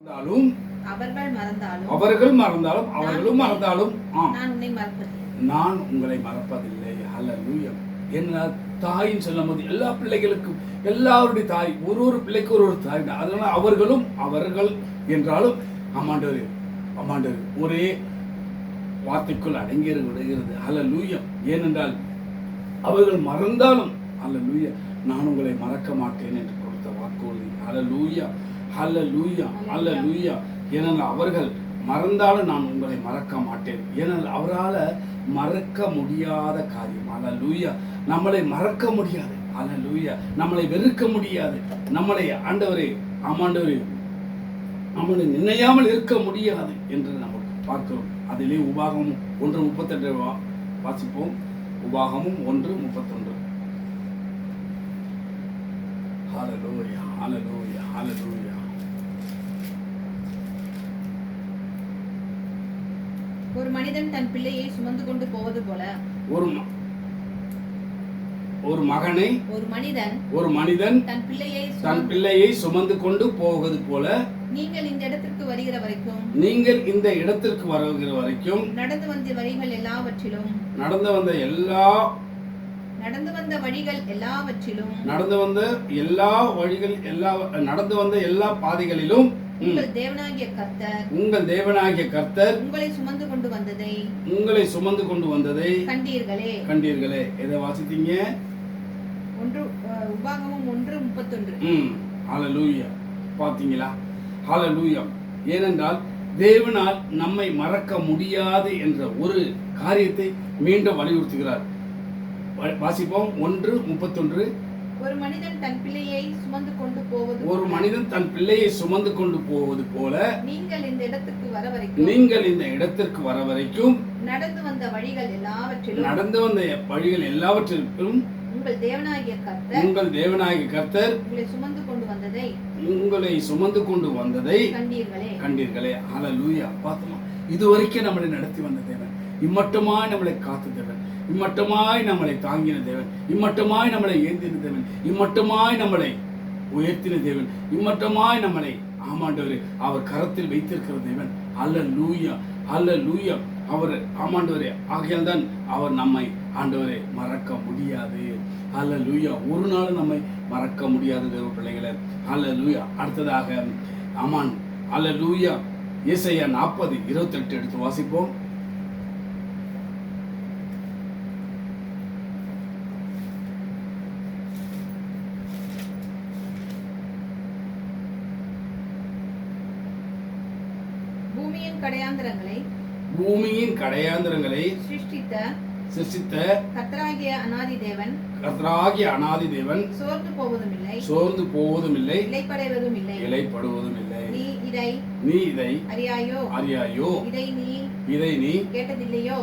அவர்கள் மறந்தாலும் அவர்களும் மறந்தாலும் நான் உங்களை மறப்பதில்லை. ஹல்லேலூயா. என்ன தாயின் சொல்லும் போது எல்லா பிள்ளைகளுக்கும் எல்லாருடைய தாய் ஒரு பிள்ளைக்கு ஒரு தாய். அதனால அவர்களும் அவர்கள் என்றாலும் அம்மாண்டவர் ஒரே வார்த்தைக்குள் அடங்கி விடுகிறது. ஹல்லேலூயா. ஏனென்றால் அவர்கள் மறந்தாலும் ஹல்லேலூயா நான் உங்களை மறக்க மாட்டேன் என்று கொடுத்த வாக்குறுதி. ஹல்லேலூயா ஹல்லேலூயா ஹல்லேலூயா. ஏனென்றால் அவர்கள் மறந்தாலும் நான் உங்களை மறக்க மாட்டேன். ஏனென்றால் அவரால் மறக்க முடியாத காரியம். ஹல்லேலூயா. நம்மளை மறக்க முடியாது. ஹல்லேலூயா. நம்மளை வெறுக்க முடியாது. நம்மளை ஆண்டவரே நம்மளை நினையாமல் இருக்க முடியாது என்று நம்ம பார்க்கிறோம். அதிலே உபாகமும் 1:32 வாசிப்போம். உபாகமும் 1:31. ஹல்லேலூயா ஹல்லேலூயா ஹல்லேலூயா. ஒரு மனிதன் தன் பிள்ளையை சுமந்து கொண்டு போவது போல ஒரு மனிதன் தன் பிள்ளையை சுமந்து கொண்டு போவது போல நீங்கள் இந்த இடத்திற்கு வருகிற வரைக்கும் நடந்து வந்த வழிகள் எல்லாவற்றிலும் நடந்து வந்த எல்லா பாதைகளிலும் உங்கள் தேவனாகிய கர்த்தர் உங்களை சுமந்து கொண்டு வந்ததை கண்டீர்களே. எதை வாசித்தீங்க? உபாகமம் 1:31. ஹல்லேலூயா. பாத்தீங்களா? ஹல்லேலூயா. ஏனென்றால் தேவனால் நம்மை மறக்க முடியாது என்ற ஒரு காரியத்தை மீண்டும் வலியுறுத்துகிறார். வாசிப்போம். 1:31. ஒரு மனிதன் தன் பிள்ளையை சுமந்து கொண்டு போவது போல நீங்கள் இந்த இடத்திற்கு வர வரைக்கும் நடந்து வந்த வழிகள் எல்லாவற்றிலும் உங்கள் தேவனாகிய கர்த்தர் உங்களை சுமந்து கொண்டு வந்ததை கண்டீர்களே. ஹல்லேலூயா. பார்த்தோம். இதுவரைக்கும் நம்மளை நடத்தி வந்த தேவன், இம்மட்டுமாய் நம்மளை காத்த தேவன், இம்மட்டுமாய் நம்மளை தாங்கின தேவன், இம்மட்டுமாய் நம்மளை ஏந்தின தேவன், இம்மட்டுமாய் நம்மளை உயர்த்தின தேவன், இம்மட்டுமாய் நம்மளை அவர் கரத்தில் வைத்திருக்கிற தேவன். ஹல்லேலூயா ஹல்லேலூயா. அவர் ஆகையால் தான் அவர் நம்மை ஆண்டவரை மறக்க முடியாது. ஹல்லேலூயா. ஒரு நாள் நம்மை மறக்க முடியாது தேவ பிள்ளைகளை. ஹல்லேலூயா. அடுத்ததாக ஹல்லேலூயா. ஏசாயா 40:28 எடுத்து வாசிப்போம். பூமியின் கடையாந்திரங்களை சிருஷ்டித்த கர்த்தராகிய அநாதி தேவன் சோர்ந்து போவதும் இல்லை இளைப்படுவதும் இல்லை. நீ இதை அறியாயோ? இதை நீ கேட்டதில்லையோ?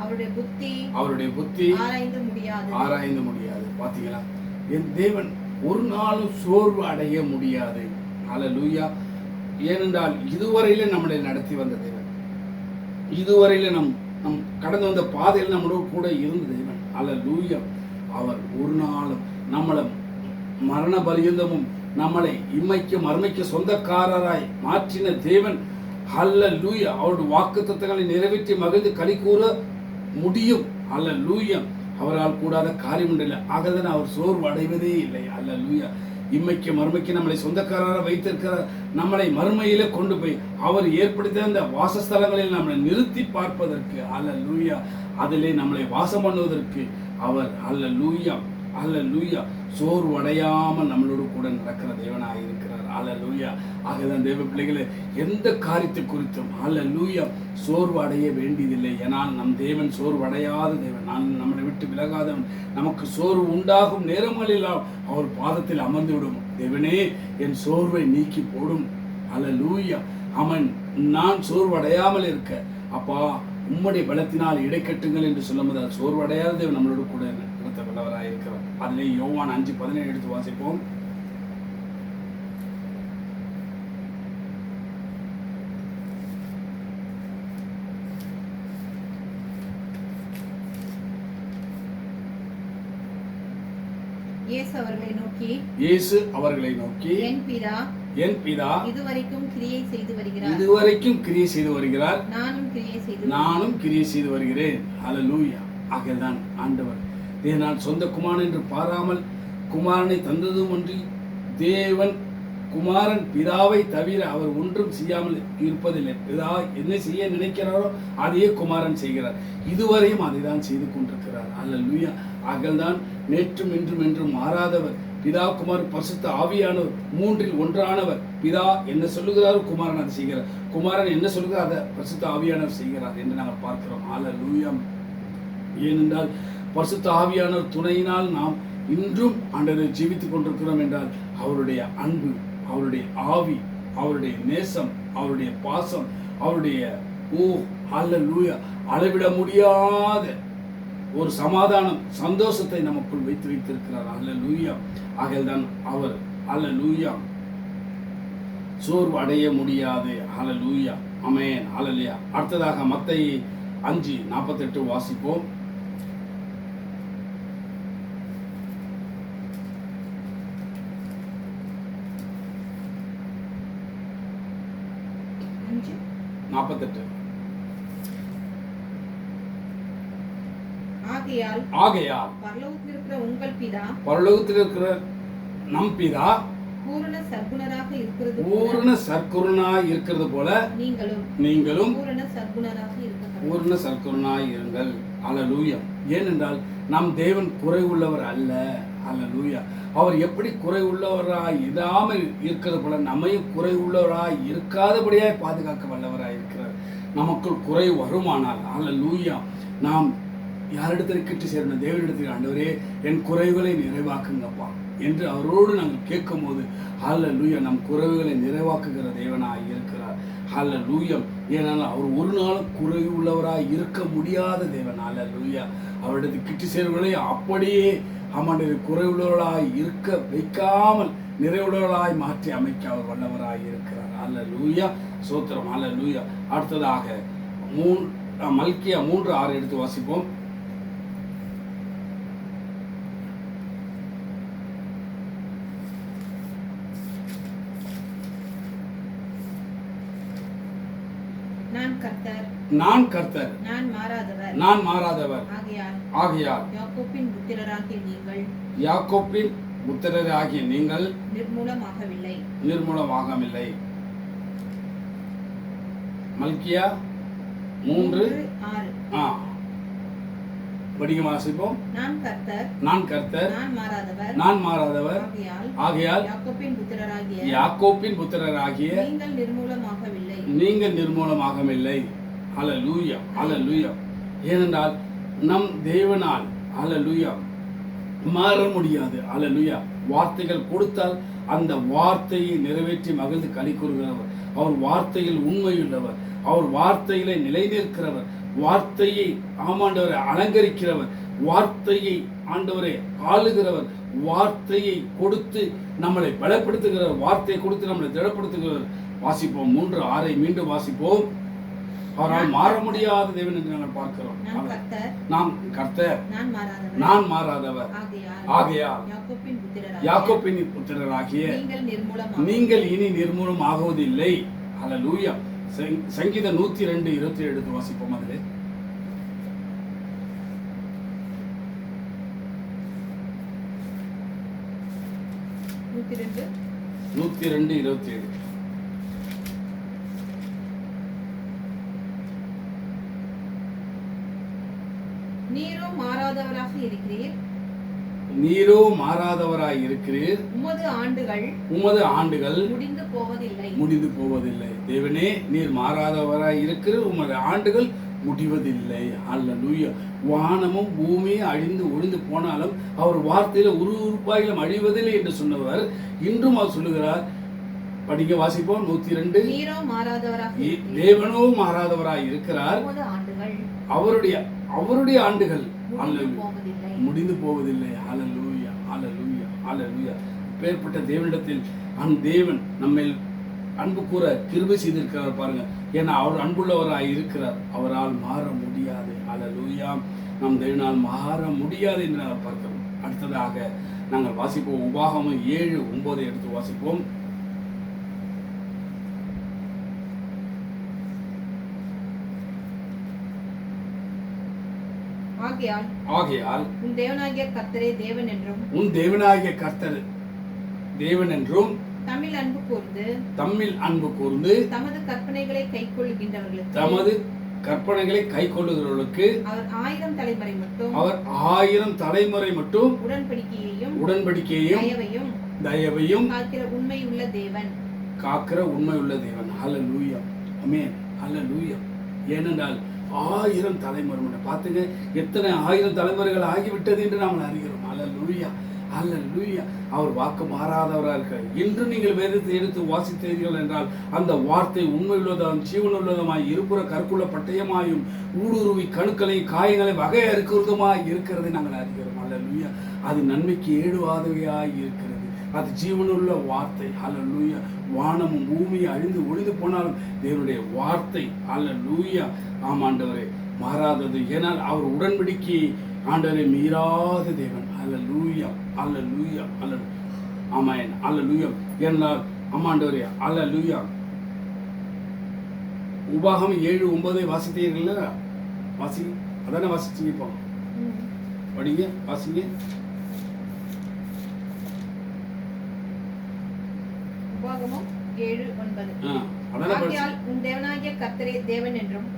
அவருடைய புத்தி ஆராய்ந்து முடியாது. பாத்தீங்களா? என் தேவன் ஒரு நாளும் சோர்வு அடைய முடியாது. ஹல்லேலூயா. ஏனென்றால் இதுவரையில நம்மளை நடத்தி வந்த தேவன், இதுவரையில நம் கடந்து வந்த பாதையில் நம்மளோட கூட இருந்த தேவன். ஹல்லேலூயா. அவர் ஒரு நாளும் நம்மளை மரண பரியந்தமும் நம்மளை இம்மைக்கு மறுமைக்கு சொந்தக்காரராய் மாற்றின தேவன். ஹல்லேலூயா. அவருடைய வாக்குத்தத்தங்களை நிறைவேற்றி மகிழ்ந்து களி கூற முடியும். ஹல்லேலூயா. அவரால் கூடாத காரியம் இல்லை. ஆகதான் அவர் சோர்வு அடைவதே இல்லை. ஹல்லேலூயா. இம்மைக்கு மறுமைக்கு நம்மளை சொந்தக்காரராக வைத்திருக்கிறார். நம்மளை மறுமையில கொண்டு போய் அவர் ஏற்படுத்திய அந்த வாசஸ்தலங்களில் நம்மளை நிறுத்தி பார்ப்பதற்கு, ஹல்லேலூயா, அதிலே நம்மளை வாசம் பண்ணுவதற்கு அவர் ஹல்லேலூயா ஹல்லேலூயா சோர்வு அடையாமல் நம்மளோடு கூட நடக்கிற தேவனாக இருக்கிறார். ஹல்லேலூயா. ஆகதான் தேவ பிள்ளைகளை எந்த காரியத்தை குறித்தும் ஹல்லேலூயா சோர்வு அடைய வேண்டியதில்லை. ஏனால் நம் தேவன் சோர்வு அடையாத தேவன். நம்மளை விட்டு விலகாதவன். நமக்கு சோர்வு உண்டாகும் நேரங்களில் அவர் பாதத்தில் அமர்ந்து விடும். தேவனே, என் சோர்வை நீக்கி போடும். ஹல்லேலூயா. நான் சோர்வு அடையாமல் இருக்க அப்பா உம்முடைய பலத்தினால் இடைக்கட்டுங்கள் என்று சொல்லும்போது சோர்வடையாத தேவன் நம்மளோடு கூட நடத்த வல்லவராக இருக்கிறார். அதிலே யோவான் 5:17 எடுத்து வாசிப்போம். இயேசு அவர்களை நோக்கி என் என் பிதா இதுவரைக்கும் கிரியை செய்து வருகிறார், நானும் கிரியை செய்து வருகிறேன். ஹல்லேலூயா. ஆகையால்தான் ஆண்டவர் நான் சொந்த குமாரன் என்று பாராமல் குமாரனை தந்ததும் ஒன்றி தேவன் குமாரன் பிதாவை தவிர அவர் ஒன்றும் செய்யாமல் இருப்பதில்லை. பிதா என்ன செய்ய நினைக்கிறாரோ அதையே குமாரன் செய்கிறார். இதுவரையும் அதை தான் செய்து கொண்டிருக்கிறார். ஹல்லேலூயா. ஆகையால்தான் நேற்றும் இன்றும் என்றும் மாறாதவர் பிதா குமார் பரிசுத்த ஆவியானவர் மூன்றில் ஒன்றானவர். பிதா என்ன சொல்லுகிறாரோ குமாரன் அதை செய்கிறார், குமாரன் என்ன சொல்லுகிறார் அதை பரிசுத்த ஆவியானவர் செய்கிறார் என்று நாங்கள் பார்க்கிறோம். ஹல்லேலூயா. ஏனென்றால் பரிசுத்த ஆவியானவர் துணையினால் நாம் இன்றும் ஆண்டவரை ஜீவித்துக் கொண்டிருக்கிறோம் என்றால் அவருடைய அன்பு, அவருடைய ஆவி, அவருடைய நேசம், அவருடைய பாசம், அவருடைய ஹல்லேலூயா அளவிட முடியாத ஒரு சமாதானம், சந்தோஷத்தை நமக்குள் வைத்திருக்கிறார். ஹல்லேலூயா. ஆகையால்தான் அவர் ஹல்லேலூயா சோர்வு அடைய முடியாது. ஹல்லேலூயா. ஆமென். ஹல்லேலூயா. அடுத்ததாக மத்தேயு 5:48 வாசிப்போம். ஆகையால் பரலோகத்தில் இருக்கிற நம் பிதா பூரண சற்குணனாய் இருக்கிறது போல நீங்களும் பூரண சற்குணனாய் இருங்கள். ஹல்லேலூயா. ஏனென்றால் நம் தேவன் குறை உள்ளவர் அல்ல. ஹல்லேலூயா. அவர் எப்படி குறை உள்ளவராய் இல்லாமல் இருக்கிறது போல நம்மையும் குறை உள்ளவராய் இருக்காதபடியாய் பாதுகாக்க வல்லவராய் இருக்கிறார். நமக்குள் குறை வருமானால் ஹல்லேலூயா நாம் யாரிடத்தில் கிட்டு சேரணும்? தேவனிடத்தில் ஆண்டவரே என் குறைவுகளை நிறைவாக்குங்கப்பா என்று அவரோடு நாங்கள் கேட்கும் போது ஹல்லேலூயா நம் குறைவுகளை நிறைவாக்குகிற தேவனாய் இருக்கிறார். ஹல்லேலூயா. ஏனால் அவர் ஒரு நாளும் குறை உள்ளவராய் இருக்க முடியாத தேவன். ஹல்லேலூயா. அவரிடத்தில் கிட்டு சேர்வர்களை அப்படியே ஆமாண்டவர் குறைவுள்ளவர்களாய் இருக்க வைக்காமல் நிறைவுள்ளவர்களாய் மாற்றி அமைக்க அவர் வல்லவராய் இருக்கிறார். ஹல்லேலூயா. சோத்திரம். ஹல்லேலூயா. அடுத்ததாக மல்கியா 3:6 எடுத்து வாசிப்போம். நான் கர்த்தர், நான் மாறாதவர். ஆகையால் யாக்கோப்பின் புத்திரராகிய நீங்கள் நிர்மூலமாகவில்லை. மல்கியா 3:6 படிக்க வாசிப்போம். நான் கர்த்தர், நான் மாறாதவர். ஆகையால் யாக்கோப்பின் புத்திரராகிய நீங்கள் நிர்மூலமாகவில்லை. ஹல்லேலூயா. ஹல்லேலூயா. ஏனென்றால் நம் தேவனால் ஹல்லேலூயா மாற முடியாது. ஹல்லேலூயா. வார்த்தைகள் கொடுத்தால் அந்த வார்த்தையை நிறைவேற்றி மகிழ்ந்து களி கூறுகிறவர். அவர் வார்த்தையில் உண்மையுள்ளவர். அவர் வார்த்தையிலே நிலைநிற்கிறவர். வார்த்தையை ஆமாண்டவரை அலங்கரிக்கிறவர். வார்த்தையை ஆண்டவரை ஆளுகிறவர். வார்த்தையை கொடுத்து நம்மளை பலப்படுத்துகிறவர். வார்த்தையை கொடுத்து நம்மளை திடப்படுத்துகிறவர். வாசிப்போம் 3:6 மீண்டும் வாசிப்போம். அவரால் மாற முடியாத தேவன் என்று நாங்கள் பார்க்கிறோம். நாம் கர்த்தர், நான் மாறாதவர். ஆகையால் யாக்கோப்பின் புத்திரராகிய நீங்கள் இனி நிர்மூலம் ஆகுவதில்லை. ஹல்லேலூயா. சங்கீதம் 102:27 எடுத்து வாசிப்போம். அதிலே 102:27 நீரோ மாறாதவராக இருக்கிறீர். உமது ஆண்டுகள் முடிந்து போவதில்லை. தேவனே நீர் மாறாதவராய் இருக்கிறீர். உமது ஆண்டுகள் முடிவதில்லை. ஹல்லேலூயா. வானமும் பூமியும் அழிந்து ஒழிந்து போனாலும் அவர் வார்த்தையில உருவாயிலும் அழிவதில்லை என்று சொன்னவர் இன்றும் அவர் சொல்லுகிறார். படிக்க வாசிப்போம். 102. தேவனோ மாறாதவராய் இருக்கிறார். அவருடைய ஆண்டுகள் முடிந்து போவதில்லை. ஹல்லேலூயா. ஹல்லேலூயா. ஹல்லேலூயா. பேர்பட்ட தேவனிடத்தில் தேவன் நம்மை அன்பு கூற கிருபை செய்திருக்கிறார் பாருங்க. ஏன்னா அவர் அன்புள்ளவராய் இருக்கிறார். அவரால் மாற முடியாது. ஹல்லேலூயா. நம் தேவனால் மாற முடியாது என்று நாங்கள் பார்க்கிறோம். அடுத்ததாக நாங்கள் வாசிப்போம். உபாகமம் 7:9 எடுத்து வாசிப்போம். ஆகையால் உன் தேவனாகிய கர்த்தரே தேவன் என்றும் உன் தேவனாகிய கர்த்தர் தேவன் என்றும் தம்மில் அன்பு கூர்ந்து தமது கற்பனைகளை கைக்கொள்ளுகின்றவர்களுக்கு அவர் 1000 தலைமுறை மட்டும் உடன்படிக்கையையும் தயவையும் காக்கிற உண்மையுள்ள தேவன். ஹல்லேலூயா, ஆமென், ஹல்லேலூயா. ஏனென்றால் 1000 தலைமுறை பார்த்துங்க, எத்தனை 1000 தலைமுறைகள் ஆகிவிட்டது என்று நாம் அறிகிறோம். ஹல்லேலூயா, ஹல்லேலூயா. அவர் வாக்கு மாறாதவராக இருக்கிறார். இன்று நீங்கள் வேதத்தை எடுத்து வாசித்தீர்கள் என்றால் அந்த வார்த்தை உண்மையுள்ளதாம் ஜீவனுள்ளதுமாய் இருபுற கற்குள்ள பட்டயமாயும் ஊடுருவி கணுக்களையும் காயங்களையும் வகை அறுக்கிறதுமாய் இருக்கிறதை நாங்கள் அறிகிறோம். ஹல்லேலூயா. அது நன்மைக்கு ஏதுவாதவையாய் இருக்கிறது. அது ஜீவனுள்ள வார்த்தை. ஹல்லேலூயா. வானமும் பூமியும் அழிந்து ஒழிந்து போனாலும் தேவனுடைய வார்த்தை ஹல்லேலூயா ஆமாண்டவரே மாறாதது. ஏனால் அவர் உடன்படிக்கை ஆண்டவரை மீறாத தேவன். ஹல்லேலூயா, ஹல்லேலூயா, ஆமென், ஹல்லேலூயா. ஏனால் ஆமாண்டவரே ஹல்லேலூயா. உபாகம் 7:9 வாசித்தீர்கள்ல? வாசி, அதானே வாசிச்சீங்க. இப்போ படிங்க, வாசிங்க. உபாகமம் 7:9. உன் தேவனாகிய கர்த்தரே தேவன் என்றும்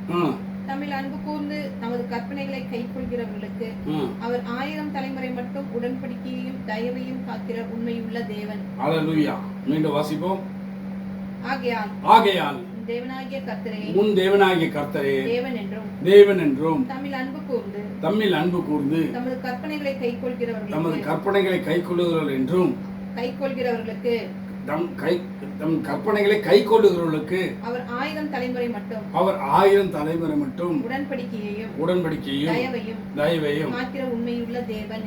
தம்மில் அன்பு கூர்ந்து தமது கற்பனைகளை கைக்கொள்கிறவர்களுக்கு அவர் 1000 தலைமுறை மட்டும் உடன்படிக்கையையும் தயவையும் காக்கிற உண்மையுள்ள தேவன். ஹல்லேலூயா. மீண்டும் வாசிப்போம். ஆகையால் உன் தேவனாகிய கர்த்தரே தேவன் என்றும் தம்மில் அன்பு கூர்ந்து தமது கற்பனைகளை கைக்கொள்கிறவர்கள் என்றும் தம் கற்பனைகளை கைக்கொள்ளுகிறவர்களுக்கு அவர் 1000 தலைமுறை மட்டும் உடன்படிக்கையையும் தயவையும் காக்கிற உண்மையுள்ள தேவன்.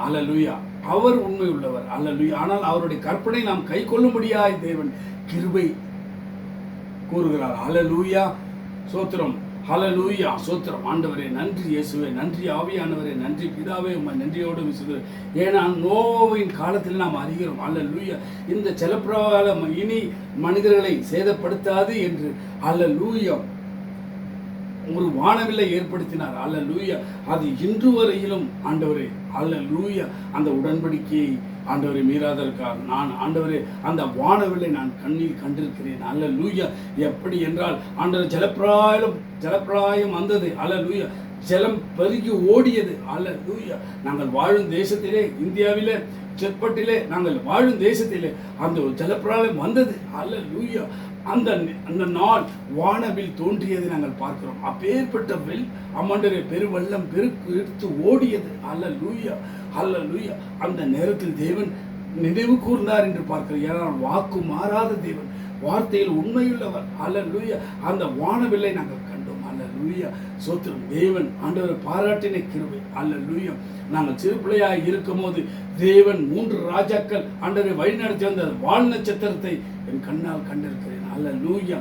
ஹல்லேலூயா. அவர் உண்மையுள்ளவர். ஹல்லேலூயா. ஆனால் அவருடைய கற்பனை நாம் கைக்கொள்ளும்படியாய் தேவன் கிருபை கூறுகிறார். ஹல்லேலூயா, சோத்திரம். ஹல்லேலூயா, சோத்திரம். ஆண்டவரே நன்றி, இயேசுவே நன்றி, ஆவியானவரே நன்றி, பிதாவே உம்மை நன்றியோடு விசுகிறேன். ஏன்னா நோவின் காலத்தில் நாம் அறிகிறோம். ஹல்லேலூயா. இந்த ஜலப்பிரவாகம் இனி மனிதர்களை சேதப்படுத்தாது என்று ஹல்லேலூயா ஒரு வானவில்லை ஏற்படுத்தினார். ஹல்லேலூயா. அது இன்று வரையிலும் ஆண்டவரே ஹல்லேலூயா அந்த உடன்படிக்கையை ஆண்டவரை மீறாதற்காக நான் ஆண்டவரே அந்த வானவில்லை நான் கண்ணில் கண்டிருக்கிறேன். ஹல்லேலூயா. எப்படி என்றால் ஆண்டவர் ஜலப்பிரளயம் வந்தது. ஹல்லேலூயா. ஜலம் பெருகி ஓடியது. ஹல்லேலூயா. நாங்கள் வாழும் தேசத்திலே, இந்தியாவிலே, செப்பட்டிலே நாங்கள் வாழும் தேசத்திலே அந்த ஜலப்பிரளயம் வந்தது. ஹல்லேலூயா. அந்த நாள் வானவில் தோன்றியதை நாங்கள் பார்க்கிறோம். அப்பேற்பட்ட அம்மாண்டரே பெருவெள்ளம் பெருக்கு எடுத்து ஓடியது. ஹல்லேலூயா, ஹல்லேலூயா. அந்த நேரத்தில் தேவன் நினைவு கூர்ந்தார் என்று பார்க்கிறோம். ஏனால் வாக்கு மாறாத தேவன், வார்த்தையில் உண்மையுள்ளவர். ஹல்லேலூயா. அந்த வானவில்லை நாங்கள் கண்டோம். ஹல்லேலூயா, சோத்திரம். தேவன் ஆண்டவரை பாராட்டின கிருபை. ஹல்லேலூயா. நாங்கள் சிறு பிள்ளையாய் இருக்கும் போது தேவன் 3 ராஜாக்கள் ஆண்டவரை வழி நடத்தி வந்த வால் நட்சத்திரத்தை என் கண்ணால் கண்டிருக்கிறேன். ஹல்லேலூயா.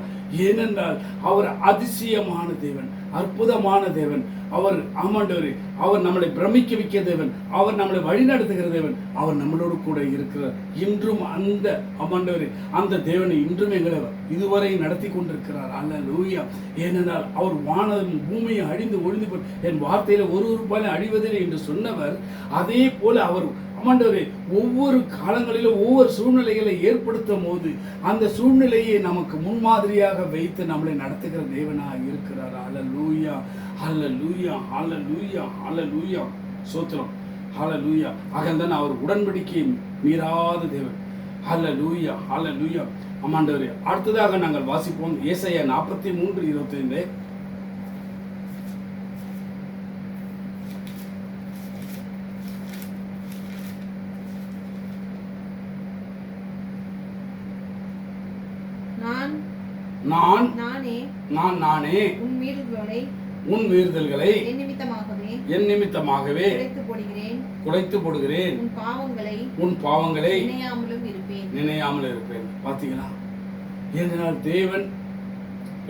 ஏனென்றால் அவர் அதிசயமான தேவன், அற்புதமான தேவன். அவர் ஆமாண்டவரே அவர் நம்மளை பிரமிக்க வைக்க தேவன், அவர் நம்மளை வழிநடத்துகிற தேவன், அவர் நம்மளோடு கூட இருக்கிறார். இன்றும் அந்த ஆமாண்டவரே அந்த தேவனை இன்றும் எங்களை இதுவரை நடத்தி கொண்டிருக்கிறார். ஹல்லேலூயா. ஏனென்றால் அவர் வானம் பூமியை அழிந்து ஒழிந்து என் வார்த்தையில ஒரு ரூபாய் அழிவதில்லை என்று சொன்னவர், அதே போல அவர் ஆண்டவரே ஒவ்வொரு காலங்களிலும் ஒவ்வொரு சூழ்நிலைகளை ஏற்படுத்தும் போது அந்த சூழ்நிலையை நமக்கு முன்மாதிரியாக வைத்து நம்மளை நடத்துகிற தேவனாக இருக்கிறார். ஹல்லேலூயா, ஹல்லேலூயா, ஹல்லேலூயா, ஹல்லேலூயா, சோத்திரம். ஹல்லேலூயா. ஆகதான் அவர் உடன்படிக்கையை மீறாத தேவன். ஹல்லேலூயா, ஹல்லேலூயா. ஆமாண்டவரே அடுத்ததாக நாங்கள் வாசிப்போம் ஏசாயா 43:25. நானே உன் மீறுதல்களை என் நிமித்தமாகவே குறைத்து போடுகிறேன், உன் பாவங்களை நினையாமல் இருப்பேன். பார்த்தீங்களா? ஏனென்றால் தேவன்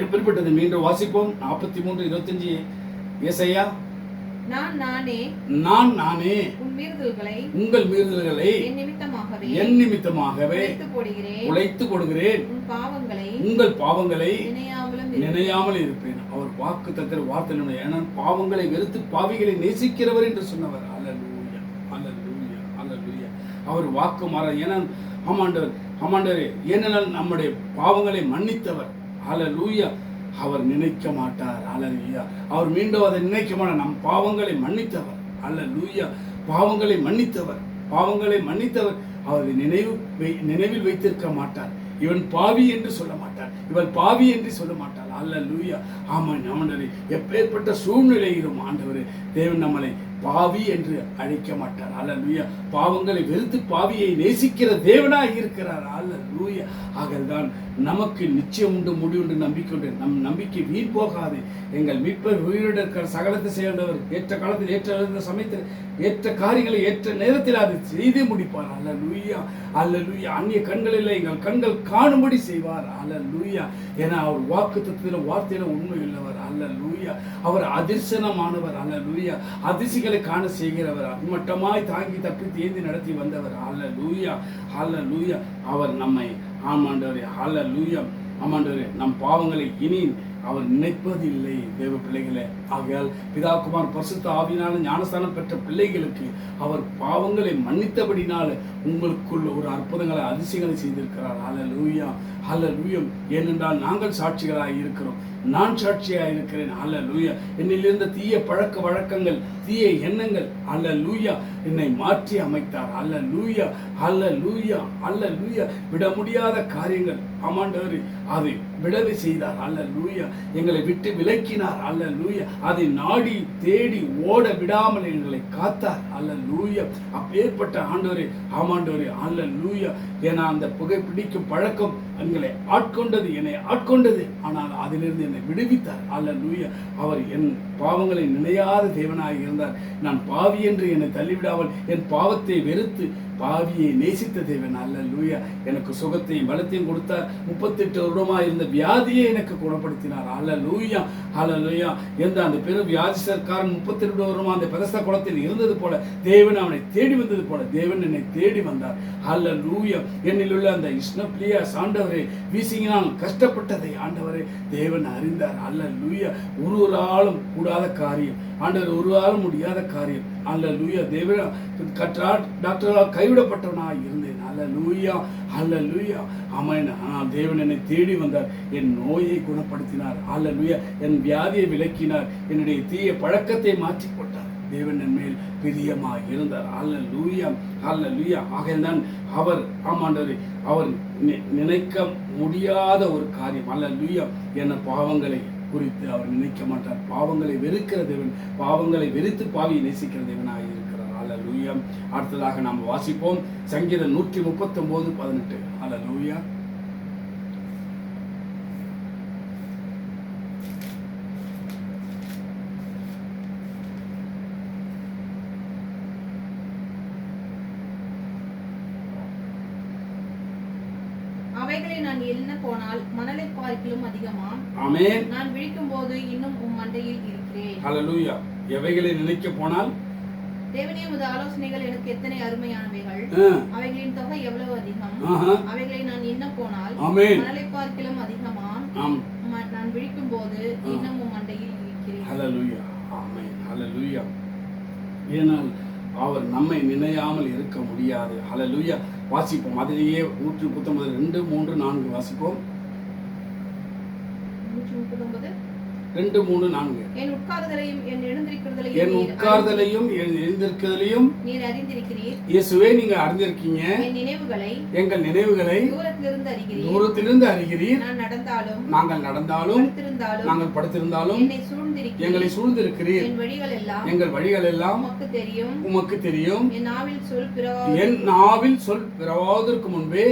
எப்படிப்பட்டது? மீண்டும் வாசிப்போம் 43:25 ஏசாயா. நான் நானே உங்கள் மீறுதல்களை என் நிமித்தமாகவே உழைத்து போடுகிறேன், உங்கள் பாவங்களை நினையாமல் இருப்பேன். அவர் வாக்கு தத்தர் வார்த்தை ஏன்னா பாவங்களை வெறுத்து பாவிகளை நேசிக்கிறவர் என்று சொன்னவர். அல்லேலூயா, அல்லேலூயா, அல்லேலூயா. அவர் வாக்கு மாற ஏன்னா ஆமாண்டவரே ஏனென்றால் நம்முடைய பாவங்களை மன்னித்தவர். அல்லேலூயா. அவர் நினைக்க மாட்டார். அல்லேலூயா. அவர் மீண்டும் அதை நினைக்க மாட்டார். நம் பாவங்களை மன்னித்தவர். அல்லேலூயா. பாவங்களை மன்னித்தவர் அவரை நினைவில் வைத்திருக்க மாட்டார். இவன் பாவி என்று சொல்ல மாட்டார், இவள் பாவி என்று சொல்ல மாட்டார். அல்லேலூயா. ஆமாம் ஆண்டவரே, எப்பேற்பட்ட சூழ்நிலையிலும் ஆண்டவரே தேவன் நம்மளை பாவி என்று அழைக்க மாட்டார். அல்லேலூயா. பாவங்களை வெறுத்து பாவியை நேசிக்கிற தேவனாய் இருக்கிறார். அல்லேலூயா. ஆகதான் நமக்கு நிச்சயம் உண்டு, முடிவுண்டு, நம்பிக்கை உண்டு. நம் நம்பிக்கை வீண் போகாது. எங்கள் மீட்பர் உயிரோடு இருக்கிற சகலத்தை செய்தவர் ஏற்ற காலத்தில் ஏற்ற சமயத்தில் ஏற்ற காரியங்களை ஏற்ற நேரத்தில் அதை செய்தே முடிப்பார். அல்லேலூயா, அல்லேலூயா. அந்நிய கண்கள் இல்லை, எங்கள் கண்கள் காணும்படி செய்வார். அல்லேலூயா. ஏன்னா அவர் வாக்குத்தத்தத்திலும் வார்த்தையிலும் உண்மை உள்ளவர். அல்லேலூயா. அவர் அதிர்சனமானவர். அல்லேலூயா. அதிர்ச்சிகளை காண செய்கிறவர். அம்மட்டமாய் தாங்கி தப்பி தேந்தி நடத்தி வந்தவர். அல்லேலூயா, அல்லேலூயா. அவர் நம்மை ஆமாண்டவரே, அல்லேலூயா, ஆமாண்டவரே, நம் பாவங்களை இனி அவர் நினைப்பதில்லை. தேவ பிள்ளைகளே, ஆகையால் பிதா குமார் பரிசுத்த ஆவியினால ஞானஸ்தானம் பெற்ற பிள்ளைகளுக்கு அவர் பாவங்களை மன்னித்தபடினால உங்களுக்குள்ள ஒரு அற்புதங்களை அதிசயங்களை செய்திருக்கிறார். அல்லேலூயா, அல்லேலூயா. ஏனென்றால் நாங்கள் சாட்சிகளாக இருக்கிறோம். நான் சாட்சியாக இருக்கிறேன். அல்லேலூயா. என்னிலிருந்த தீய பழக்க வழக்கங்கள், தீய எண்ணங்கள், அல்லேலூயா, என்னை மாற்றி அமைத்தார். அல்லேலூயா, அல்லேலூயா, அல்லேலூயா. விட முடியாத காரியங்கள் ஆமாண்டவர் அதை விடவே செய்தார். அல்லேலூயா. எங்களை விட்டு விலக்கினார். அல்லேலூயா. அதை நாடி தேடி ஓட விடாமல் எங்களை காத்தார். அல்லேலூயா. அப்பேற்பட்ட ஆண்டவரே, ஆமாண்டவரே, அல்லேலூயா. ஏன்னா அந்த புகைப்பிடிக்கும் பழக்கம் எங்களை ஆட்கொண்டது, என்னை ஆட்கொண்டது. ஆனால் அதிலிருந்து என்னை விடுவித்தார். அல்லேலூயா. அவர் என் பாவங்களை நினையாத தேவனாக இருந்தார். நான் பாவி என்று என்னை தள்ளிவிடாமல் என் பாவத்தை வெறுத்து பாவியை நேசித்த தேவன். அல்லேலூயா. எனக்கு சுகத்தையும் பலத்தையும் கொடுத்தார். 38 வருடமாக இருந்த வியாதியை எனக்கு குணப்படுத்தினார். அல்லேலூயா, அல்லேலூயா. எந்த அந்த பெரும் வியாதிசர்காரன் 32 வருடமாக அந்த பெதஸ்தா குளத்தில் இருந்தது போல தேவன் அவனை தேடி வந்தது போல தேவன் என்னை தேடி வந்தார். அல்லேலூயா. என்னில் உள்ள அந்த இஷ்ணப்பிலியா ஆண்டவரே வீசிங்கினால் கஷ்டப்பட்டதை ஆண்டவரே தேவன் அறிந்தார். அல்லேலூயா. ஒருவராலும் கூடாத காரியம் ஆண்டவர், ஒருவராலும் முடியாத காரியம். அல்லேலூயா. தேவன் டாக்டரால் கைவிடப்பட்டவனாக இருந்தேன். அல்லேலூயா, அல்லேலூயா. ஆமென். தேவன் என்னை தேடி வந்தார். என் நோயை குணப்படுத்தினார். அல்லேலூயா. என் வியாதியை விலக்கினார். என்னுடைய தீய பழக்கத்தை மாற்றி போட்டார். தேவன் என் மேல் பிரியமாக இருந்தார். அல்லேலூயா, அல்லேலூயா. ஆகையால் அவர் ஆமாண்டவரே அவர் நினைக்க முடியாத ஒரு காரியம். அல்லேலூயா. என்ன பாவங்களை குறித்து அவர் நினைக்க மாட்டார். பாவங்களை வெறுக்கிற தேவன், பாவங்களை வெறுத்து பாவியை நேசிக்கிற தேவனாக இருக்கிறார். அல்லேலூயா. அடுத்ததாக நாம் வாசிப்போம் சங்கீதம் 139:18. அல்லேலூயா. அவைகளை நான் எண்ண போனால் மணலை பார்க்கிலும் அதிகமாம். ஆமென். நான் விழிக்கும் போது இன்னும் உம் மண்டையில் இருக்கிறேன். ஹல்லேலூயா. எவைகளை நினைக்க போனால் தேவனே, உமது ஆலோசனைகள் எனக்கு எத்தனை அருமையானவைகள். அவைகளின் தொகை எவ்வளவு அதிகம். அவைகளை நான் எண்ண போனால் மணலை பார்க்கிலும் அதிகமாம். நான் விழிக்கும் போது இன்னும் உம் மண்டையில் இருக்கிறேன். ஹல்லேலூயா. ஆமென். ஹல்லேலூயா. ஏனால் அவர் நம்மை நினையாமல் இருக்க முடியாது. ஹல்லேலூயா. வாசிப்போம். அதிலேயே 119 2 3 4 வாசிப்போம். 119 2 3 4. என் உட்கார்தலையும் என் எழுந்திருக்கிறதையும் நீர் அறிந்திருக்கிறீர். இயேசுவே, நீங்க அறிந்திருக்கீங்க. எங்கள் நினைவுகளை தூரத்திலிருந்து அறிகிறீர். நாங்கள் நடந்தாலும் நாங்கள் படுத்திருந்தாலும் எங்களை சூழ்ந்திருக்கிறீர். எங்கள் வழிகள் எல்லாம் உமக்கு தெரியும். என் நாவில் சொல் பிறவாதற்கு முன்பே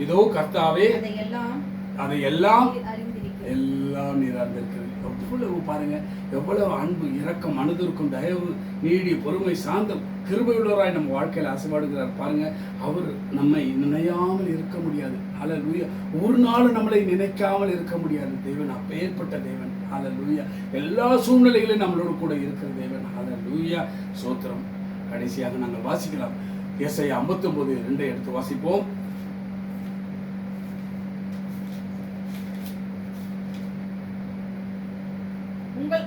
இதோ கர்த்தாவே அதையெல்லாம் எல்லாம் நீர் அறிந்திருக்கிறது. எவ்வளவு பாருங்க, எவ்வளவு அன்பு, இரக்கம், மனதிற்கும் தயவு, நீடி, பொறுமை, சாந்தம், கிருபையுள்ளவராய் நம்ம வாழ்க்கையில் ஆசைப்படுகிறார். பாருங்க, அவர் நம்மை நினையாமல் இருக்க முடியாது. அல்லேலூயா. ஒரு நாள் நம்மளை நினைக்காமல் இருக்க முடியாது. தேவன் அப்பேற்பட்ட தேவன். அல்லேலூயா. எல்லா சூழ்நிலைகளிலும் நம்மளோடு கூட இருக்கிற தேவன். அல்லேலூயா. சோத்திரம். கடைசியாக நாங்கள் வாசிக்கலாம். ஏசாயா 59:2 எடுத்து வாசிப்போம். உங்கள்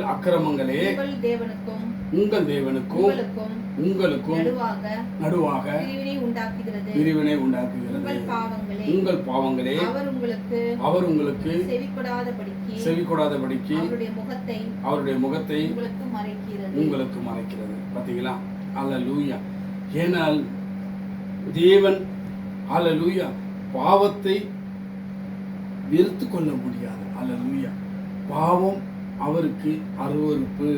அக்கிரமங்களே உங்கள் தேவனுக்கும் உங்களுக்கும் நடுவாக பிரிவினை உண்டாக்குகிறது. உங்கள் பாவங்களே அவர் உங்களுக்கு செவிகொடாதபடிக்கு அவருடைய முகத்தை உங்களுக்கு மறைக்கிறது. பாத்தீங்களா? அல்லேலூயா. ஏனால் தேவன் அல்லேலூயா பாவத்தை வெறுத்து கொள்ள முடியாது. அல்லேலூயா. பாவம் அவருக்கு அருவருப்பு.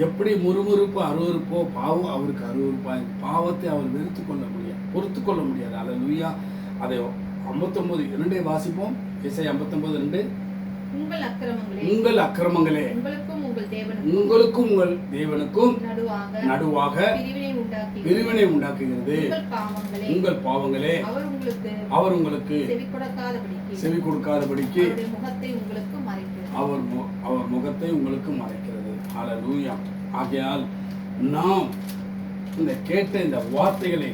எப்படி முறுமுறுப்பு அருவருப்போ பாவம் அவருக்கு அருவருப்பா. பாவத்தை அவர் வெறுத்து கொள்ள முடியாது, பொறுத்து கொள்ள முடியாது. அல்லேலூயா. அதை 59:2 வாசிப்போம். எசேயா 59:2. உங்கள் அக்கிரமங்களே உங்களுக்கும் உங்கள் தேவனுக்கும் நடுவாக பிரிவினை உண்டாக்குகிறது. உங்கள் பாவங்களே அவர் உங்களுக்கு செவி கொடுக்காதபடிக்கு அவர் முகத்தை உங்களுக்கு மறைக்கிறது. அல்லேலூயா. ஆகையால் நாம் இந்த கேட்ட இந்த வார்த்தைகளை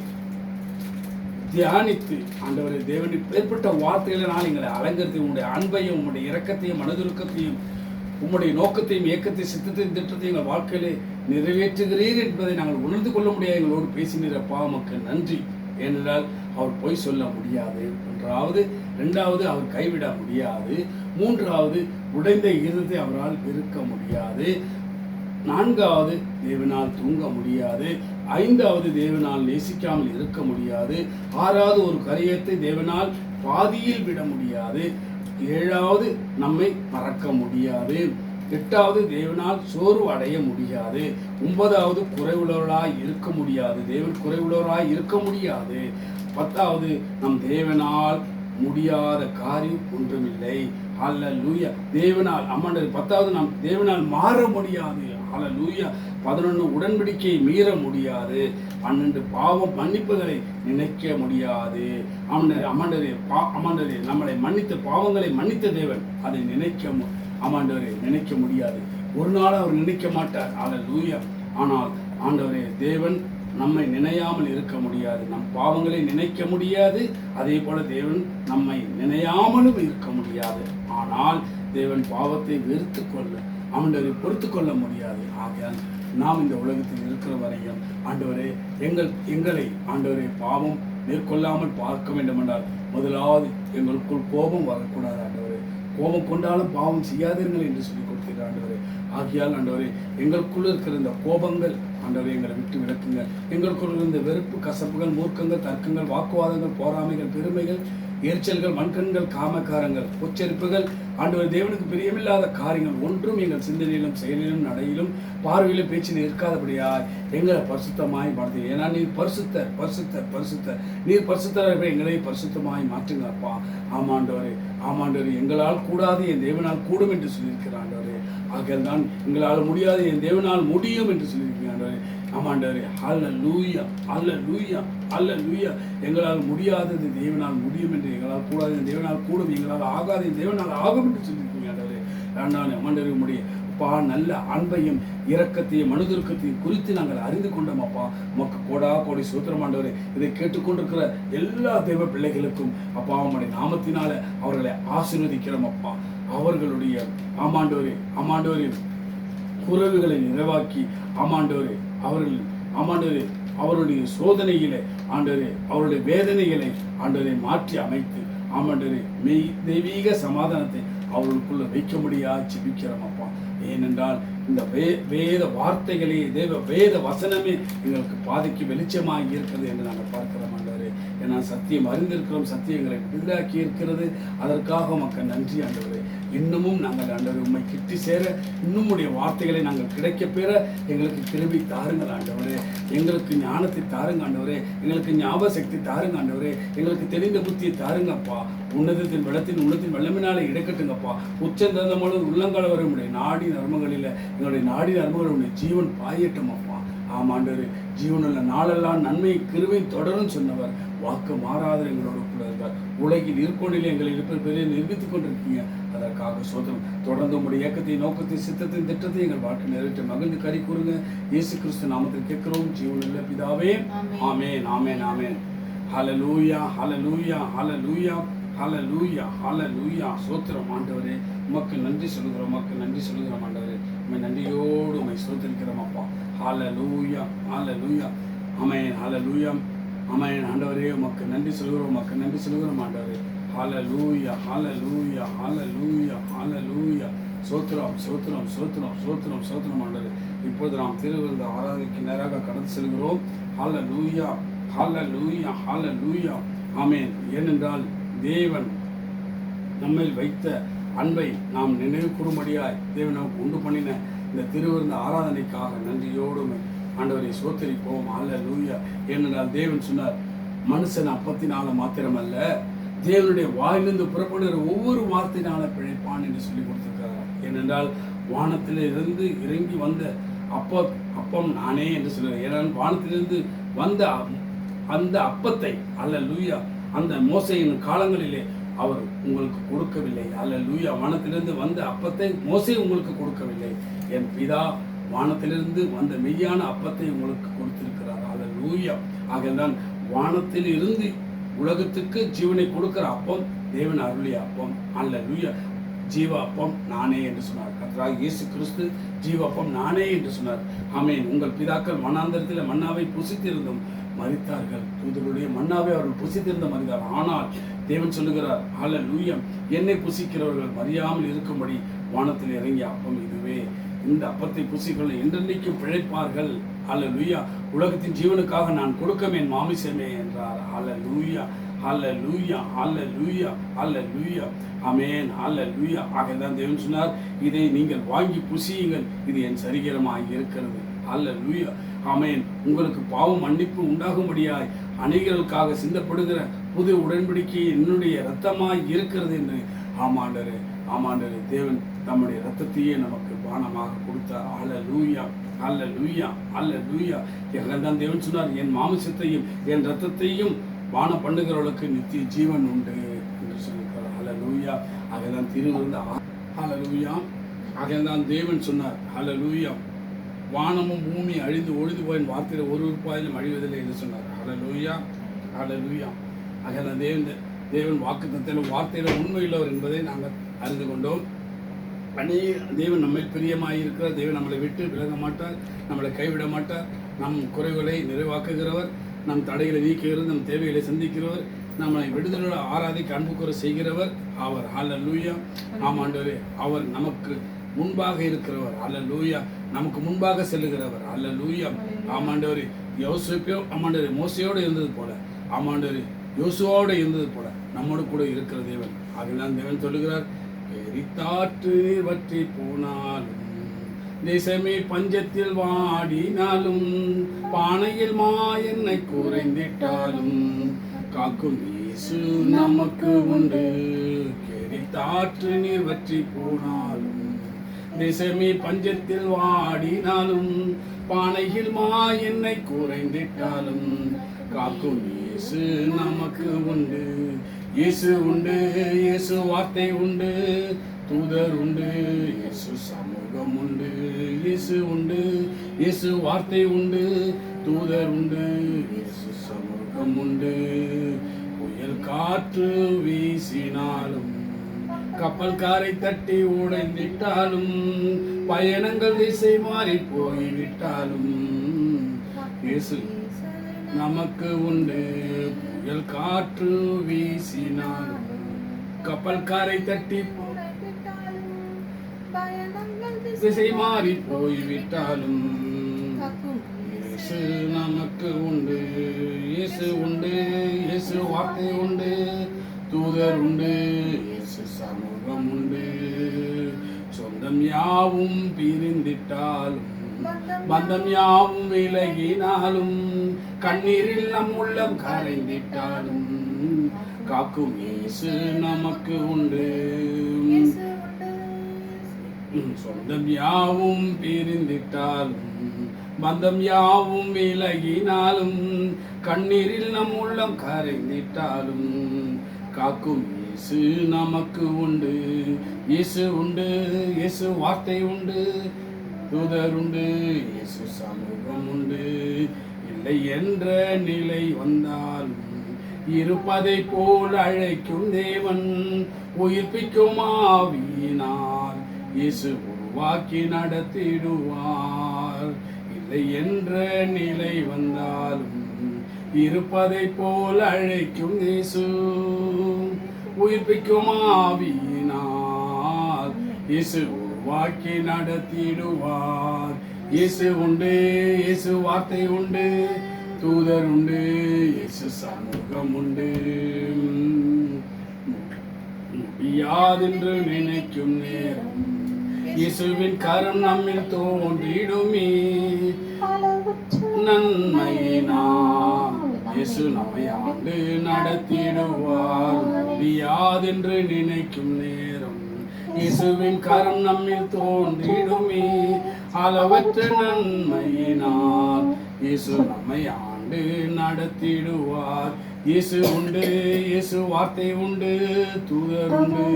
தியானித்து ஆண்டவரே தேவன் ஏற்பட்ட வார்த்தைகளினால் எங்களை அலங்கரித்து உங்களுடைய அன்பையும் உங்களுடைய இரக்கத்தையும் மனதுருக்கத்தையும் உங்களுடைய நோக்கத்தையும் இயக்கத்தையும் சித்தத்தையும் திட்டத்தையும் எங்கள் வாழ்க்கையிலே நிறைவேற்றுகிறீர் என்பதை நாங்கள் உணர்ந்து கொள்ள முடியாது. எங்களோடு பேசினீரப்பா, உமக்கு நன்றி. ஏனென்றால் அவர் பொய் சொல்ல முடியாது. ஒன்றாவது. இரண்டாவது, அவர் கைவிட முடியாது. மூன்றாவது, உடைந்த இருதயத்தை அவரால் வெறுக்க முடியாது. நான்காவது, தேவனால் தூங்க முடியாது. ஐந்தாவது, தேவனால் நேசிக்காமல் இருக்க முடியாது. ஆறாவது, ஒரு காரியத்தை தேவனால் பாதியில் விட முடியாது. ஏழாவது, நம்மை மறக்க முடியாது. எட்டாவது, தேவனால் சோர்வு அடைய முடியாது. ஒன்பதாவது, குறைவுள்ளவராய் இருக்க முடியாது. தேவன் குறைவுள்ளவராய் இருக்க முடியாது. பத்தாவது, நம் தேவனால் முடியாத காரியம் ஒன்றுமில்லை. அல்லேலூயா. தேவனால் அம்மாண்டவர். பத்தாவது, நாம் தேவனால் மாற முடியாது. அல்லேலூயா. 11 உடன்படிக்கையை மீற முடியாது. 12 பாவம் மன்னிப்புகளை நினைக்க முடியாது. அம்மாண்டவரே நம்மளை மன்னித்த பாவங்களை மன்னித்த தேவன் அதை நினைக்க முடியாது. ஒரு நாள் அவர் நினைக்க மாட்டார். அல்லேலூயா. ஆனால் ஆண்டவரே தேவன் நம்மை நினையாமல் இருக்க முடியாது. நம் பாவங்களை நினைக்க முடியாது. அதே போல தேவன் நம்மை நினையாமலும் இருக்க முடியாது. ஆனால் தேவன் பாவத்தை வெறுத்து கொள்ள ஆண்டவரை பொறுத்து கொள்ள முடியாது. ஆகையால் நாம் இந்த உலகத்தில் இருக்கிற வரையும் ஆண்டவரே எங்களை ஆண்டவரே பாவம் மேற்கொள்ளாமல் பார்க்க வேண்டும் என்றால் முதலாவது எங்களுக்குள் கோபம் வரக்கூடாது. ஆண்டவரே கோபம் கொண்டாலும் பாவம் செய்யாதீர்கள் என்று சொல்லிக் கொடுத்தீர்கள் ஆண்டவரே. ஆகையால் ஆண்டவரே எங்களுக்குள்ள இருக்கிற இந்த கோபங்கள் ஆண்டவரே எங்களை விட்டு விளக்குங்க. எங்களுக்குள்ள இருந்த வெறுப்பு, கசப்புகள், மூர்க்கங்கள், தர்க்கங்கள், வாக்குவாதங்கள், போராமைகள், பெருமைகள், எரிச்சல்கள், மண்கண்கள், காமக்காரங்கள், உச்சரிப்புகள், ஆண்டவர் தேவனுக்கு பிரியமில்லாத காரியங்கள் ஒன்றும் எங்கள் சிந்தனையிலும் செயலிலும் நடையிலும் பார்வையிலும் பேச்சிலும் இருக்காதபடியாய் எங்களை பரிசுத்தமாய் மாற்று. ஏன்னா நீர் பரிசுத்தர் பரிசுத்தர் பரிசுத்தர். நீர் பரிசுத்தர் எங்களை பரிசுத்தமாய் மாற்றுங்க அப்பா. ஆமாண்டவரே எங்களால் கூடாது என் தேவனால் கூடும் என்று சொல்லியிருக்கிறார் ஆண்டவரே. ஆகையால் தான் எங்களால் முடியாது என் தேவனால் முடியும் என்று சொல்லியிருக்கிறேன் ஆண்டவரே. ஆமாண்டவரே. அல்லேலூயா அல்லேலூயா அல்லேலூயா. எங்களால் முடியாதது தேவனால் முடியும் என்று, எங்களால் கூடாது தேவனால் கூடும், எங்களால் ஆகாது தேவனால் ஆகும் என்று சொல்லியிருக்கீங்க ஆண்டவரே. ஆண்டவரே உடைய அப்பா நல்ல அன்பையும் இரக்கத்தையும் மனதுருக்கத்தையும் குறித்து நாங்கள் அறிந்து கொண்டோம் அப்பா. உமக்கு கோடி சூத்திரம் ஆண்டவரே. இதை கேட்டுக்கொண்டிருக்கிற எல்லா தெய்வ பிள்ளைகளுக்கும் அப்பா உம்முடைய நாமத்தினால அவர்களை ஆசீர்வதிக்கிறோம் அப்பா. அவர்களுடைய ஆமாண்டவரே குறைவுகளை நிறைவாக்கி அவருடைய சோதனைகளை அவருடைய வேதனைகளை மாற்றி அமைத்து தெய்வீக சமாதானத்தை அவர்களுக்குள்ள வைக்க முடியாது ஜெபிக்கிறோம் அப்பா. ஏனென்றால் இந்த வேத வார்த்தைகளே வேத வசனமே எங்களுக்கு பாதைக்கு வெளிச்சமாக இருக்கிறது என்று நாங்கள் பார்க்கிறோம் ஆண்டவரே. ஏன்னா சத்தியம் அறிந்திருக்கிறோம், சத்தியங்களை விடுதலாக்கி இருக்கிறது. அதற்காக மக்கள் நன்றி ஆண்டவரே. இன்னமும் நாங்கள் ஆண்டவரே உண்மை கிட்டி சேர, இன்னும் உடைய வார்த்தைகளை நாங்கள் கிடைக்க பெற எங்களுக்கு கிருபை தாருங்கள் ஆண்டவரே. எங்களுக்கு ஞானத்தை தாருங்க ஆண்டவரே. எங்களுக்கு ஞாபக சக்தி தாருங்க ஆண்டவரே. எங்களுக்கு தெரிந்த புத்தியை தாருங்கப்பா. உன்னதத்தின் வெள்ளமினாலே இடக்கட்டுங்கப்பா. உச்சந்தந்தமான உள்ளங்கால வரை உடைய நாடி நர்மங்களில் எங்களுடைய நாடி நர்மங்களுடைய ஜீவன் பாயட்டும் அப்பா. ஆமாண்டவரே ஜீவனுள்ள நாளெல்லாம் நன்மை கிருபை தொடரும் சொன்னவர் வாக்கு மாறாத எங்களோட கூட இருக்கார். உலகில் இருக்கொண்டிலே எங்களை பெரிய நிரூபித்துக் கொண்டிருக்கீங்க. அதற்காக சோதனம் தொடர்ந்து உங்களுடைய இயக்கத்தை நோக்கத்தை சித்தத்தின் திட்டத்தை எங்கள் வாழ்க்கை நிறைவேற்ற மகிழ்ந்து கறி கூறுங்க. இயேசு கிறிஸ்து நாமத்தில் கேட்கிறோம் ஜீவனுள்ள பிதாவே. ஆமென் ஆமென் ஆமென். ஹல்லேலூயா ஹல்லேலூயா ஹல்லேலூயா. ஹல்லேலூயா ஹல்லேலூயா. ஸ்தோத்திரம் ஆண்டவரே, உமக்கு நன்றி சொல்கிறோம், உமக்கு நன்றி சொல்கிறோம் ஆண்டவரே. உம்மை நன்றியோடு உம்மை ஸ்தோத்திரிக்கிறோம் அப்பா. ஹல்லேலூயா ஹல்லேலூயா. ஆமென் ஹல்லேலூயா ஆமென். ஆண்டவரே உமக்கு நன்றி சொல்கிறோம், உமக்கு நன்றி சொல்கிறோம் ஆண்டவரே. ஹல்லேலூயா ஹல்லேலூயா ஹல்லேலூயா ஹல்லேலூயா. ஸ்தோத்திரம் ஸ்தோத்திரம் ஸ்தோத்திரம் ஸ்தோத்திரம் ஸ்தோத்திரம் ஆண்டவரே. இப்பொழுது நாம் திருவிருந்த ஆராதனைக்கு நேராக கடந்து செல்கிறோம். ஹல்லேலூயா ஹல்லேலூயா ஹல்லேலூயா. ஆமென். ஏனென்றால் தேவன் நம்மில் வைத்த அன்பை நாம் நினைவு கூறும்படியாய் தேவன் நமக்கு உண்டு பண்ணின இந்த திருவிருந்த ஆராதனைக்காக நன்றியோடு ஆண்டவரை ஸ்தோத்திரிப்போம். ஹல்லேலூயா. ஏனென்றால் தேவன் சொன்னார், மனுஷன் அப்பத்தினால மாத்திரமல்ல, தேவனுடைய வாயிலிருந்து புறப்படுகிற ஒவ்வொரு வார்த்தையினால பிழைப்பான் என்று சொல்லி கொடுத்திருக்கிறார். ஏனென்றால் வானத்திலிருந்து இறங்கி வந்த அப்பம் நானே என்று சொல்கிறார். ஏனென்றால் வானத்திலிருந்து வந்த அந்த அப்பத்தை ஹல்லேலூயா அந்த மோசேயின் காலங்களிலே அவர் உங்களுக்கு கொடுக்கவில்லை. ஹல்லேலூயா. வானத்திலிருந்து வந்த அப்பத்தை மோசே உங்களுக்கு கொடுக்கவில்லை. என் பிதா வானத்திலிருந்து வந்த மெய்யான அப்பத்தை உங்களுக்கு கொடுத்திருக்கிறார். ஹல்லேலூயா. ஆகதான் வானத்தில் இருந்து உலகத்துக்கு ஜீவனை கொடுக்கிற அப்பம் தேவன் அருளிய அப்பம். ஹல்லேலூயா. ஜீவ அப்பம் நானே என்று சொன்னார். கர்த்தராகிய இயேசு கிறிஸ்து ஜீவ அப்பம் நானே என்று சொன்னார். ஆமென். உங்கள் பிதாக்கள் வனாந்தரத்தில் மன்னாவை புசித்திருந்தும் மரித்தார்கள். தூதருடைய மன்னாவை அவர்கள் புசித்திருந்த மரித்தார். ஆனால் தேவன் சொல்லுகிறார், ஹல்லேலூயா, என்னை புசிக்கிறவர்கள் மறியாமல் இருக்கும்படி வானத்தில் இறங்கிய அப்பம் இதுவே. இந்த அப்பத்தை புசிக்கொள்ள என்றென்றைக்கும் பிழைப்பார்கள். ஹல்லேலூயா. உலகத்தின் ஜீவனுக்காக நான் கொடுக்கமேன் மாமிசமே என்றார். ஹல்லேலூயா ஹல்லேலூயா ஹல்லேலூயா ஹல்லேலூயா. ஆமென். ஹல்லேலூயா. ஆகதான் தேவன் சொன்னார், இதை நீங்கள் வாங்கி புசியுங்கள், இது என் சரீரமாய் இருக்கிறது. ஹல்லேலூயா. ஆமென். உங்களுக்கு பாவம் மன்னிப்பு உண்டாகும்படியாய் அநேகர்களுக்காக சிந்தப்படுகிற புது உடன்படிக்கை என்னுடைய இரத்தமாய் இருக்கிறது என்று ஆமாண்டரே ஆமாண்டரே தேவன் நம்முடைய இரத்தத்தையே நமக்கு பானமாக கொடுத்தார். ஹல்லேலூயா ஹல்லேலூயா ஹல்லேலூயா. எங்கள்தான் தேவன் சொன்னார், என் மாமிசத்தையும் என் இரத்தத்தையும் பானம் பண்ணுகிறவர்களுக்கு நித்திய ஜீவன் உண்டு என்று சொல்லியிருக்கிறார். ஹல்லேலூயா. ஆகதான் திருவிருந்த ஹல்லேலூயா. ஆகதான் தேவன் சொன்னார், ஹல்லேலூயா, வானமும் பூமி அழிந்து ஒழிந்து போயின் வார்த்தையில் ஒரு உறுப்பாயிலும் அழிவதில்லை என்று சொன்னார். ஹல்லேலூயா ஹல்லேலூயா. ஆகதான் தேவன் வாக்குத்தத்தத்திலும் வார்த்தையில உண்மையுள்ளவர் என்பதை நாங்கள் அறிந்து கொண்டோம். தேவன் நம்மை பிரியமாயிருக்கிற தேவன் நம்மளை விட்டு விலக மாட்டார், நம்மளை கைவிட மாட்டார். நம் குறைகளை நிறைவாக்குகிறவர், நம் தடைகளை நீக்குகிறவர், நம் தேவைகளை சந்திக்கிறவர், நம்மை விடுதலை ஆராதிக்க அன்பு கூற செய்கிறவர் அவர். ஹல்லேலூயா. ஆமாண்டவரே, அவர் நமக்கு முன்பாக இருக்கிறவர். ஹல்லேலூயா. நமக்கு முன்பாக செல்லுகிறவர். ஹல்லேலூயா. ஆமாண்டவரே, யோசேப்போ ஆமாண்டவரே மோசையோடு இருந்தது போல, ஆமாண்டவரே யோசுவோடு இருந்தது போல நம்மோடு கூட இருக்கிற தேவன். ஆகதான் தேவன் சொல்லுகிறார், எரித்தாற்று நீர் வற்றி போனாலும், தேசமே பஞ்சத்தில் வாடினாலும், பானையில் மா எண்ணெய் குறைந்திட்டாலும், காக்கும் இயேசு நமக்கு உண்டு. எரித்தாற்று நீர் வற்றி போனாலும், தேசமே பஞ்சத்தில் வாடினாலும், பானையில் மா எண்ணெய் குறைந்திட்டாலும், காக்கும் இயேசு நமக்கு உண்டு. இயேசு உண்டு, இயேசு வார்த்தை உண்டு, தூதர் உண்டு, இயேசு சமூகம் உண்டு. இயேசு உண்டு, இயேசு வார்த்தை உண்டு, தூதர் உண்டு, இயேசு சமூகம் உண்டு. புயல் காற்று வீசினாலும், கப்பல் காரை தட்டி உடைந்திட்டாலும், பயணங்கள் திசை மாறி போய்விட்டாலும், இயேசு நமக்கு உண்டு. புயல் காற்று வீசினாலும், கப்பல் காரை தட்டி திசை மாறி போய்விட்டாலும், இயேசு நமக்கு உண்டு. இயேசு உண்டு, இயேசு வார்த்தை உண்டு, தூதர் உண்டு, இயேசு சமூகம் உண்டு. சொந்தம் யாவும் பிரிந்திட்டாலும், பந்தம் யாவும் விலகினாலும், கண்ணீரில் நம் உள்ளம் கரைந்திட்டாலும், காக்கும் இயேசு நமக்கு உண்டு. சொந்தம் யாவும் பிரிந்திட்டாலும், பந்தம் யாவும் விலகினாலும், கண்ணீரில் நம் உள்ளம் கரைந்திட்டாலும், காக்கும் இயேசு நமக்கு உண்டு. இயேசு உண்டு, இயேசு வார்த்தை உண்டு, தூதர் உண்டு, இயேசு சமூகம் உண்டு. இல்லை என்ற நிலை வந்தாலும், இருப்பதை போல் அழைக்கும் தேவன், உயிர்ப்பிக்கும் ஆவியினால் இயேசு உருவாக்கி நடத்திடுவார். இல்லை என்ற நிலை வந்தாலும் இருப்பதை போல் அழைக்கும் இயேசு, உயிர்ப்பிக்கும் ஆவியினால் இயேசு உருவாக்கி நடத்திடுவார். இயேசு உண்டு, இயேசு வார்த்தை உண்டு, தூதர் உண்டு, இயேசு சமூகம் உண்டு. முடியாதென்று நினைக்கும் நேரம் இயேசுவின் கரம் நம்மில் தோன்றிடுமே. நன்மையினால் இயேசு நம்மை ஆண்டு நடத்திடுவார். முடியாதென்று நினைக்கும் நேரம் இயேசுவின் கரம் நம்மில் தோன்றிடுமே. அளவற்ற நன்மையினால் இயேசு நம்மை ஆண்டு நடத்திடுவார். இயேசு உண்டு, இயேசு வார்த்தை உண்டு, தூதர் உண்டு,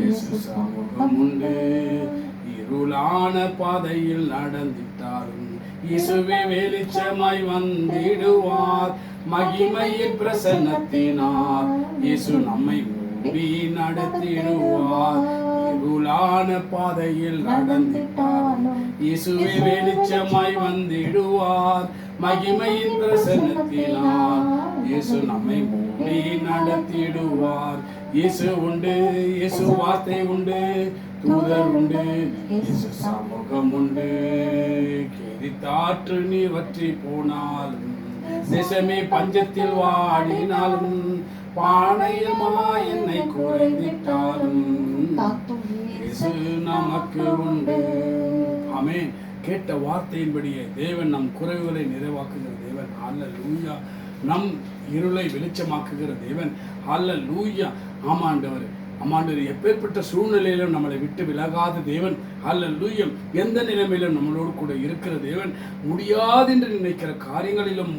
இயேசு சமூகம் உண்டு. இருளான பாதையில் நடந்திட்டாலும் இயேசுவே வெளிச்சமாய் வந்திடுவார். மகிமையின் பிரசன்னத்தினால் இயேசு நம்மை மூடி நடத்திடுவார். இருளான பாதையில் நடந்திட்டாலும் இயேசுவே வெளிச்சமாய் வந்திடுவார். மகிமையின் பிரசன்னத்தினால் இயேசு நம்மை மூடி நடத்திடுவார். இயேசு உண்டு, இயேசு வார்த்தை உண்டு, தூதர் உண்டு, இயேசு சமூகம் உண்டு. கிரித்தாற்று நீர் வற்றி போனாலும், தேசமே பஞ்சத்தில் வாடினாலும், பானையமா என்னை குறைந்திட்டாலும் இயேசு நமக்கு உண்டு. ஆமென். கேட்ட வார்த்தையின்படியே தேவன் நம் குறைவுகளை நிறைவாக்குகிற தேவன். அல்லேலூயா. நம் இருளை வெளிச்சமாக்குகிற தேவன். அல்லேலூயா. ஆமாண்டவர், ஆமாண்டவர், எப்பேற்பட்ட சூழ்நிலையிலும் நம்மளை விட்டு விலகாத தேவன். அல்லேலூயா. எந்த நிலைமையிலும் நம்மளோடு கூட இருக்கிற தேவன். முடியாதென்று நினைக்கிற காரியங்களிலும்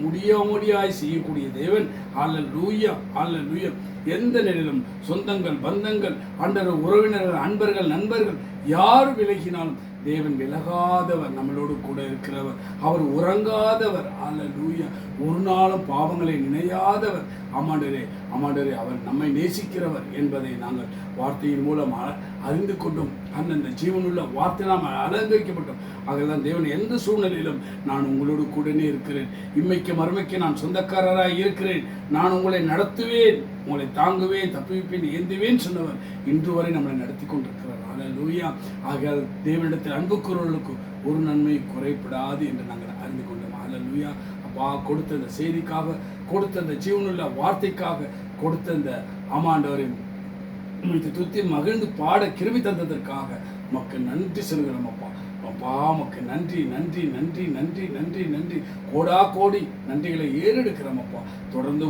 முடியாய் செய்யக்கூடிய தேவன். அல்லேலூயா. அல்லேலூயா. எந்த நிலையிலும் சொந்தங்கள், பந்தங்கள், ஆண்டவர், உறவினர்கள், அன்பர்கள், நண்பர்கள் யார் விலகினாலும் தேவன் விலகாதவர், நம்மளோடு கூட இருக்கிறவர். அவர் உறங்காதவர். அல்லேலூயா. ஒரு நாளும் பாவங்களை நினையாதவர். ஆமாண்டரே, ஆமாண்டரே, அவர் நம்மை நேசிக்கிறவர் என்பதை நாங்கள் வார்த்தையின் மூலம் அறிந்து கொண்டும் அந்தந்த ஜீவனுள்ள வார்த்தை நாம் அலங்கரிக்கப்பட்டோம். ஆகதான் தேவன் எந்த சூழ்நிலையிலும் நான் உங்களோடு கூடனே இருக்கிறேன், இம்மைக்கு மறுமைக்கு நான் சொந்தக்காரராய் இருக்கிறேன், நான் உங்களை நடத்துவேன், உங்களை தாங்குவேன், தப்புவிப்பேன், ஏந்துவேன் சொன்னவர் இன்று வரை நம்மளை நடத்தி கொண்டிருக்கிறார். அல்லேலூயா. ஆகையால் தேவனிடத்தில் அன்பு கூறுவர்களுக்கு ஒரு நன்மை குறைப்படாது என்று நாங்கள் அறிந்து கொண்டோம். அல்லேலூயா. அப்பா, கொடுத்த இந்த செய்திக்காக, கொடுத்த இந்த ஜீவனுள்ள வார்த்தைக்காக, கொடுத்த இந்த ஆமாண்டவரின் துத்தி மகிழ்ந்து பாட கிருபை தந்ததற்காக உமக்கு நன்றி சொல்கிறோம். அப்பா, அப்பா, உமக்கு நன்றி நன்றி நன்றி நன்றி நன்றி நன்றி, கோடா கோடி நன்றிகளை ஏறெடுக்கிறோம். அப்பா, தொடர்ந்து